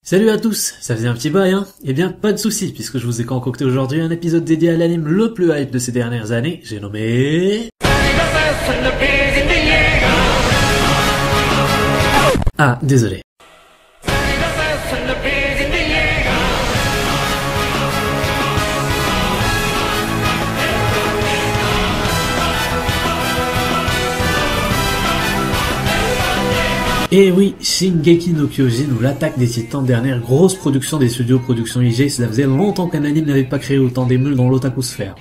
Salut à tous, ça faisait un petit bail hein? Eh bien pas de soucis puisque je vous ai concocté aujourd'hui un épisode dédié à l'anime le plus hype de ces dernières années, j'ai nommé... Ah, désolé. Et oui, Shingeki no Kyojin ou l'attaque des titans, dernière grosse production des studios Production IG, cela faisait longtemps qu'un anime n'avait pas créé autant d'émules dans l'otakusphère.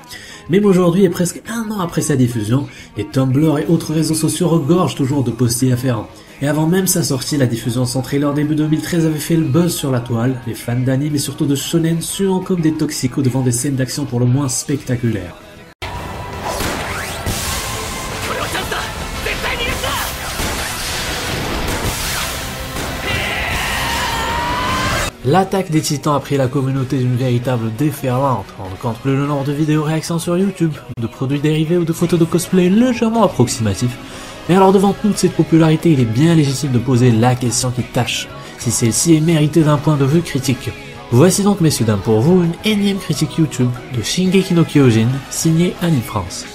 Même aujourd'hui et presque un an après sa diffusion, les Tumblr et autres réseaux sociaux regorgent toujours de posts afférents. Et avant même sa sortie, la diffusion de son trailer début 2013 avait fait le buzz sur la toile, les fans d'anime et surtout de shonen suant comme des toxicos devant des scènes d'action pour le moins spectaculaires. L'attaque des titans a pris la communauté d'une véritable déferlante. On ne compte plus le nombre de vidéos réactions sur YouTube, de produits dérivés ou de photos de cosplay légèrement approximatifs. Mais alors devant toute cette popularité, il est bien légitime de poser la question qui tâche, si celle-ci est méritée d'un point de vue critique. Voici donc messieurs dames pour vous une énième critique YouTube de Shingeki no Kyojin, signée Anime France.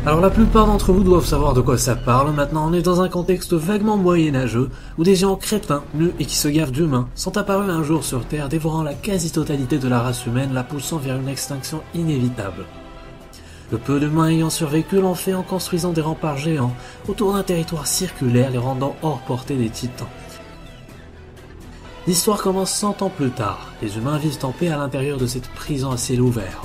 Alors la plupart d'entre vous doivent savoir de quoi ça parle, maintenant on est dans un contexte vaguement moyenâgeux, où des géants crétins, nus et qui se gavent d'humains, sont apparus un jour sur Terre dévorant la quasi-totalité de la race humaine, la poussant vers une extinction inévitable. Le peu d'humains ayant survécu l'ont fait en construisant des remparts géants, autour d'un territoire circulaire les rendant hors portée des titans. L'histoire commence 100 ans plus tard, les humains vivent en paix à l'intérieur de cette prison à ciel ouvert.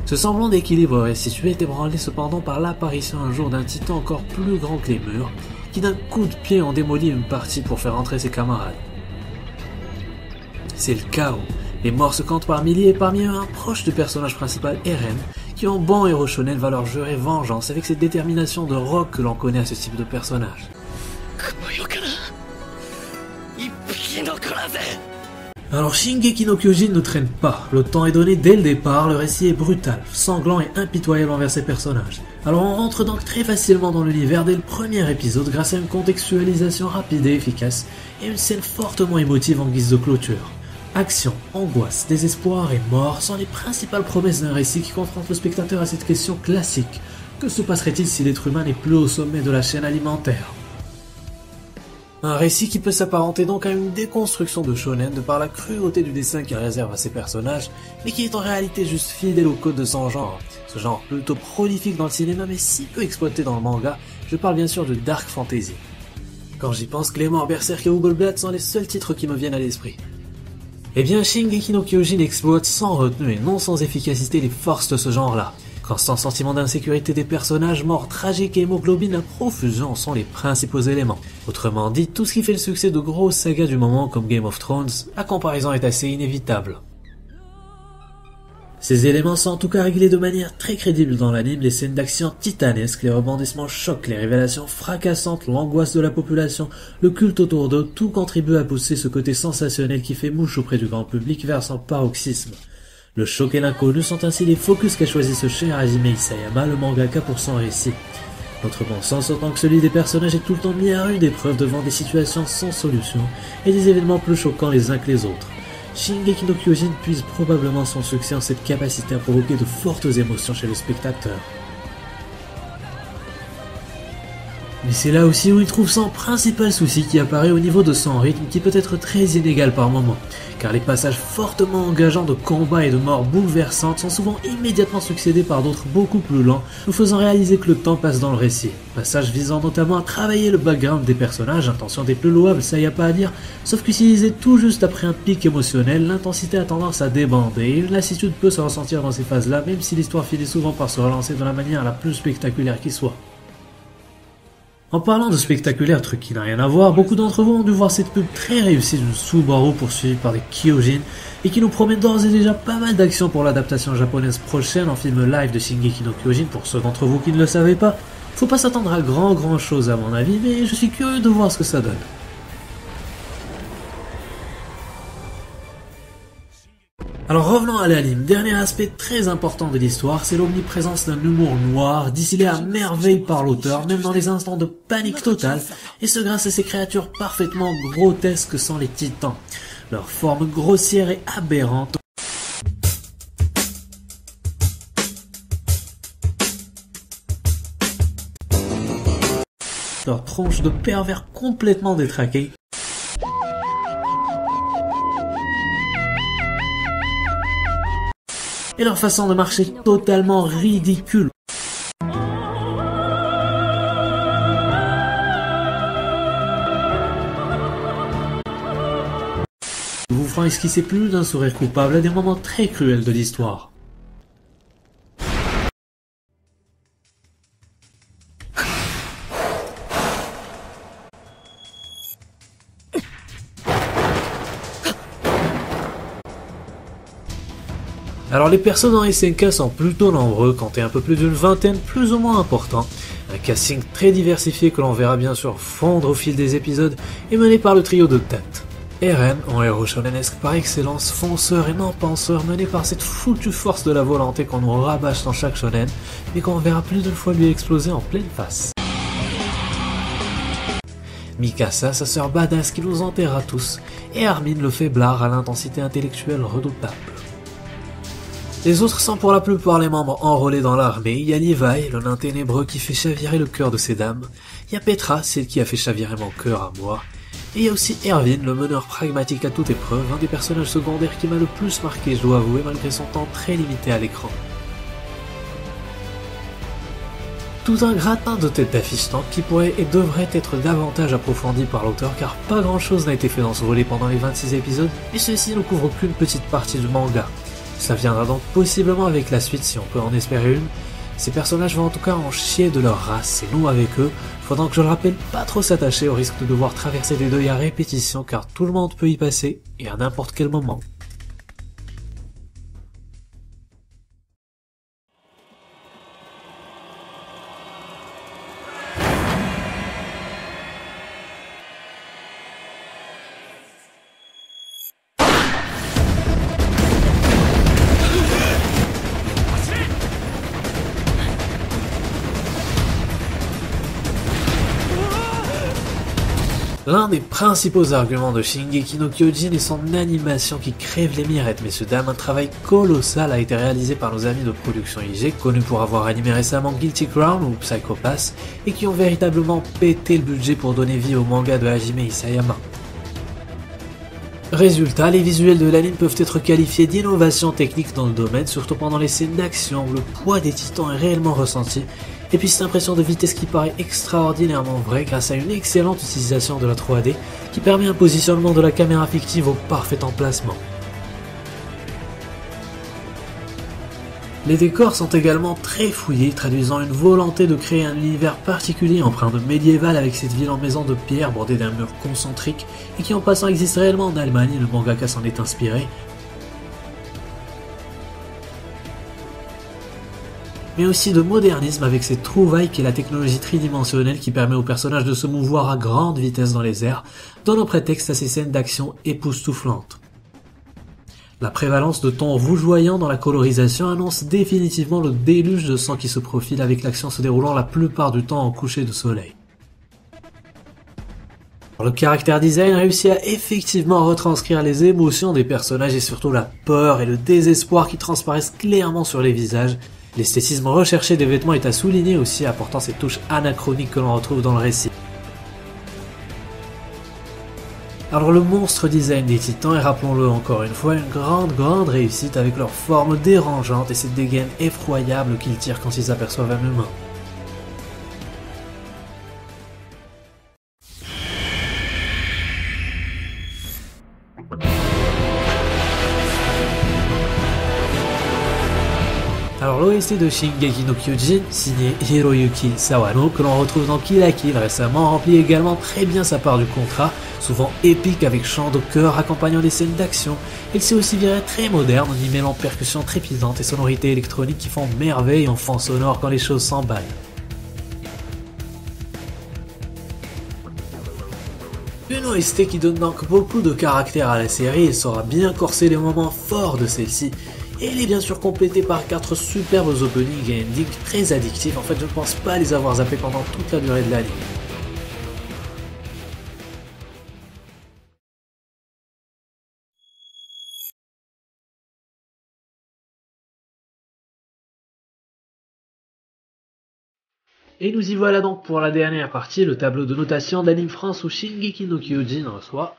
Ce semblant d'équilibre restitué est ébranlé cependant par l'apparition un jour d'un titan encore plus grand que les murs, qui d'un coup de pied en démolit une partie pour faire entrer ses camarades. C'est le chaos. Les morts se comptent par milliers et parmi eux un proche du personnage principal, Eren, qui en bon héros shonen va leur jurer vengeance avec cette détermination de rock que l'on connaît à ce type de personnage. Alors Shingeki no Kyojin ne traîne pas, le temps est donné dès le départ, le récit est brutal, sanglant et impitoyable envers ses personnages. Alors on rentre donc très facilement dans l'univers dès le premier épisode grâce à une contextualisation rapide et efficace et une scène fortement émotive en guise de clôture. Action, angoisse, désespoir et mort sont les principales promesses d'un récit qui confronte le spectateur à cette question classique. Que se passerait-il si l'être humain n'est plus au sommet de la chaîne alimentaire ? Un récit qui peut s'apparenter donc à une déconstruction de shonen de par la cruauté du dessin qu'il réserve à ses personnages, mais qui est en réalité juste fidèle au code de son genre. Ce genre plutôt prolifique dans le cinéma mais si peu exploité dans le manga, je parle bien sûr de Dark Fantasy. Quand j'y pense, Claymore, Berserk et Hugelblatt sont les seuls titres qui me viennent à l'esprit. Eh bien Shingeki no Kyojin exploite sans retenue et non sans efficacité les forces de ce genre-là. Constant sentiment d'insécurité des personnages, morts tragiques et hémoglobine à profusion sont les principaux éléments. Autrement dit, tout ce qui fait le succès de grosses sagas du moment comme Game of Thrones, la comparaison est assez inévitable. Ces éléments sont en tout cas réglés de manière très crédible dans l'anime, les scènes d'action titanesques, les rebondissements chocs, les révélations fracassantes, l'angoisse de la population, le culte autour d'eux, tout contribue à pousser ce côté sensationnel qui fait mouche auprès du grand public vers son paroxysme. Le choc et l'inconnu sont ainsi les focus qu'a choisi ce cher Hajime Isayama, le mangaka, pour son récit. Notre bon sens autant que celui des personnages est tout le temps mis à rude épreuve devant des situations sans solution et des événements plus choquants les uns que les autres. Shingeki no Kyojin puise probablement son succès en cette capacité à provoquer de fortes émotions chez le spectateur. Mais c'est là aussi où il trouve son principal souci qui apparaît au niveau de son rythme qui peut être très inégal par moments, car les passages fortement engageants de combats et de morts bouleversantes sont souvent immédiatement succédés par d'autres beaucoup plus lents, nous faisant réaliser que le temps passe dans le récit. Passages visant notamment à travailler le background des personnages, intention des plus louables, ça y a pas à dire, sauf qu'utilisé tout juste après un pic émotionnel, l'intensité a tendance à débander et une lassitude peut se ressentir dans ces phases-là, même si l'histoire finit souvent par se relancer de la manière la plus spectaculaire qui soit. En parlant de spectaculaire, truc qui n'a rien à voir, beaucoup d'entre vous ont dû voir cette pub très réussie d'une Subaru poursuivie par des Kyojin et qui nous promet d'ores et déjà pas mal d'actions pour l'adaptation japonaise prochaine en film live de Shingeki no Kyojin pour ceux d'entre vous qui ne le savaient pas. Faut pas s'attendre à grand chose à mon avis, mais je suis curieux de voir ce que ça donne. Alors revenons à l'anime, dernier aspect très important de l'histoire, c'est l'omniprésence d'un humour noir, distillé à merveille par l'auteur, même dans les instants de panique totale, et ce grâce à ces créatures parfaitement grotesques que sont les titans. Leur forme grossière et aberrante, leur tronche de pervers complètement détraqués, et leur façon de marcher totalement ridicule. Vous feront esquisser plus d'un sourire coupable à des moments très cruels de l'histoire. Alors les personnes en SNK sont plutôt nombreux, comptez un peu plus d'une vingtaine plus ou moins important. Un casting très diversifié que l'on verra bien sûr fondre au fil des épisodes et mené par le trio de tête. Eren, en héros shonenesque par excellence, fonceur et non penseur, mené par cette foutue force de la volonté qu'on nous rabâche dans chaque shonen, mais qu'on verra plus d'une fois lui exploser en pleine face. Mikasa, sa sœur badass qui nous enterra tous, et Armin le faiblard à l'intensité intellectuelle redoutable. Les autres sont pour la plupart les membres enrôlés dans l'armée. Il y a Levi, le nain ténébreux qui fait chavirer le cœur de ces dames. Il y a Petra, celle qui a fait chavirer mon cœur à moi. Et il y a aussi Erwin, le meneur pragmatique à toute épreuve, un des personnages secondaires qui m'a le plus marqué, je dois avouer, malgré son temps très limité à l'écran. Tout un gratin de têtes d'affiche qui pourrait et devrait être davantage approfondi par l'auteur car pas grand chose n'a été fait dans ce volet pendant les 26 épisodes et ceci ne couvre qu'une petite partie du manga. Ça viendra donc possiblement avec la suite si on peut en espérer une. Ces personnages vont en tout cas en chier de leur race et nous avec eux, faut donc je le rappelle pas trop s'attacher au risque de devoir traverser des deuils à répétition car tout le monde peut y passer et à n'importe quel moment. L'un des principaux arguments de Shingeki no Kyojin est son animation qui crève les mirettes, messieurs dames, un travail colossal a été réalisé par nos amis de production IG, connus pour avoir animé récemment Guilty Crown ou Psycho Pass, et qui ont véritablement pété le budget pour donner vie au manga de Hajime Isayama. Résultat, les visuels de l'anime peuvent être qualifiés d'innovation technique dans le domaine, surtout pendant les scènes d'action où le poids des titans est réellement ressenti, et puis cette impression de vitesse qui paraît extraordinairement vraie grâce à une excellente utilisation de la 3D qui permet un positionnement de la caméra fictive au parfait emplacement. Les décors sont également très fouillés, traduisant une volonté de créer un univers particulier empreint de médiéval avec cette ville en maison de pierre bordée d'un mur concentrique et qui en passant existe réellement en Allemagne et le mangaka s'en est inspiré. Mais aussi de modernisme avec cette trouvaille qu'est la technologie tridimensionnelle qui permet aux personnages de se mouvoir à grande vitesse dans les airs, donnant prétexte à ces scènes d'action époustouflantes. La prévalence de tons rougeoyants dans la colorisation annonce définitivement le déluge de sang qui se profile avec l'action se déroulant la plupart du temps en coucher de soleil. Le caractère design réussit à effectivement retranscrire les émotions des personnages et surtout la peur et le désespoir qui transparaissent clairement sur les visages. L'esthétisme recherché des vêtements est à souligner aussi, apportant cette touche anachronique que l'on retrouve dans le récit. Alors le monstre design des titans est, rappelons-le encore une fois, une grande réussite avec leur forme dérangeante et cette dégaine effroyable qu'ils tirent quand ils aperçoivent un humain. Alors l'OST de Shingeki no Kyojin, signé Hiroyuki Sawano, que l'on retrouve dans Kill la Kill récemment, remplit également très bien sa part du contrat, souvent épique avec chant de chœur accompagnant les scènes d'action. Il s'est aussi viré très moderne en y mêlant percussions trépidantes et sonorités électroniques qui font merveille en fond sonore quand les choses s'emballent. Une OST qui donne donc beaucoup de caractère à la série et saura bien corser les moments forts de celle-ci. Et elle est bien sûr complétée par 4 superbes openings et endings très addictifs, en fait je ne pense pas les avoir zappés pendant toute la durée de l'anime. Et nous y voilà donc pour la dernière partie, le tableau de notation d'Anime France où Shingeki no Kyojin reçoit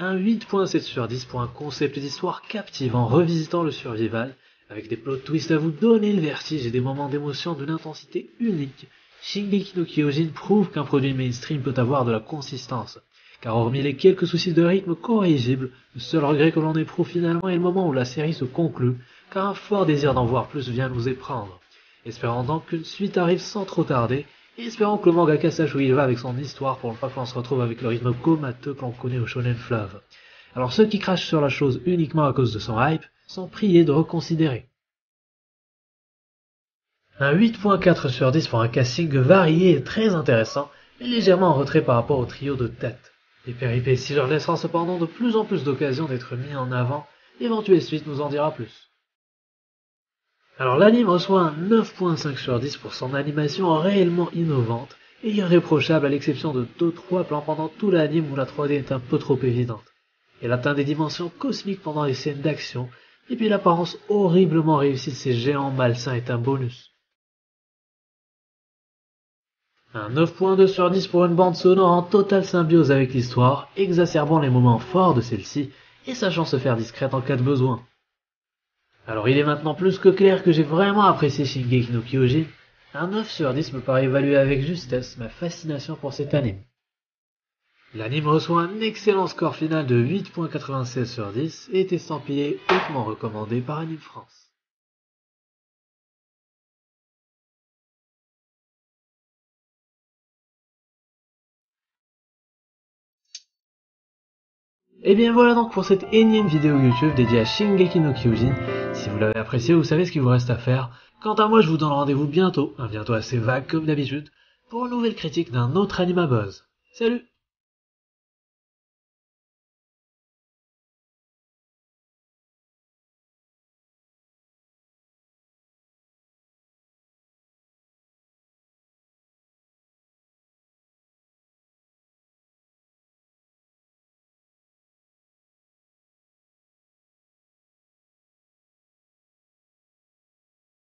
un 8.7 sur 10 pour un concept d'histoire captivant revisitant le survival, avec des plot twists à vous donner le vertige et des moments d'émotion d'une intensité unique. Shingeki no Kyojin prouve qu'un produit mainstream peut avoir de la consistance, car hormis les quelques soucis de rythme corrigibles, le seul regret que l'on éprouve finalement est le moment où la série se conclut, car un fort désir d'en voir plus vient nous éprendre. Espérons donc qu'une suite arrive sans trop tarder, et espérons que le mangaka sache où il va avec son histoire pour ne pas que l'on se retrouve avec le rythme comateux que l'on connaît au Shonen Fleuve. Alors ceux qui crachent sur la chose uniquement à cause de son hype sont priés de reconsidérer. Un 8.4 sur 10 pour un casting varié et très intéressant, mais légèrement en retrait par rapport au trio de tête. Les péripéties leur laisseront cependant de plus en plus d'occasions d'être mis en avant, l'éventuelle suite nous en dira plus. Alors l'anime reçoit un 9.5 sur 10 pour son animation réellement innovante et irréprochable à l'exception de 2-3 plans pendant tout l'anime où la 3D est un peu trop évidente. Elle atteint des dimensions cosmiques pendant les scènes d'action, et puis l'apparence horriblement réussie de ces géants malsains est un bonus. Un 9.2 sur 10 pour une bande sonore en totale symbiose avec l'histoire, exacerbant les moments forts de celle-ci et sachant se faire discrète en cas de besoin. Alors il est maintenant plus que clair que j'ai vraiment apprécié Shingeki no Kyojin. Un 9 sur 10 me paraît évaluer avec justesse ma fascination pour cet anime. L'anime reçoit un excellent score final de 8.96 sur 10 et est estampillé hautement recommandé par Anime France. Et bien voilà donc pour cette énième vidéo YouTube dédiée à Shingeki no Kyojin. Si vous l'avez apprécié, vous savez ce qu'il vous reste à faire. Quant à moi, je vous donne rendez-vous bientôt, un bientôt assez vague comme d'habitude, pour une nouvelle critique d'un autre anime à buzz. Salut!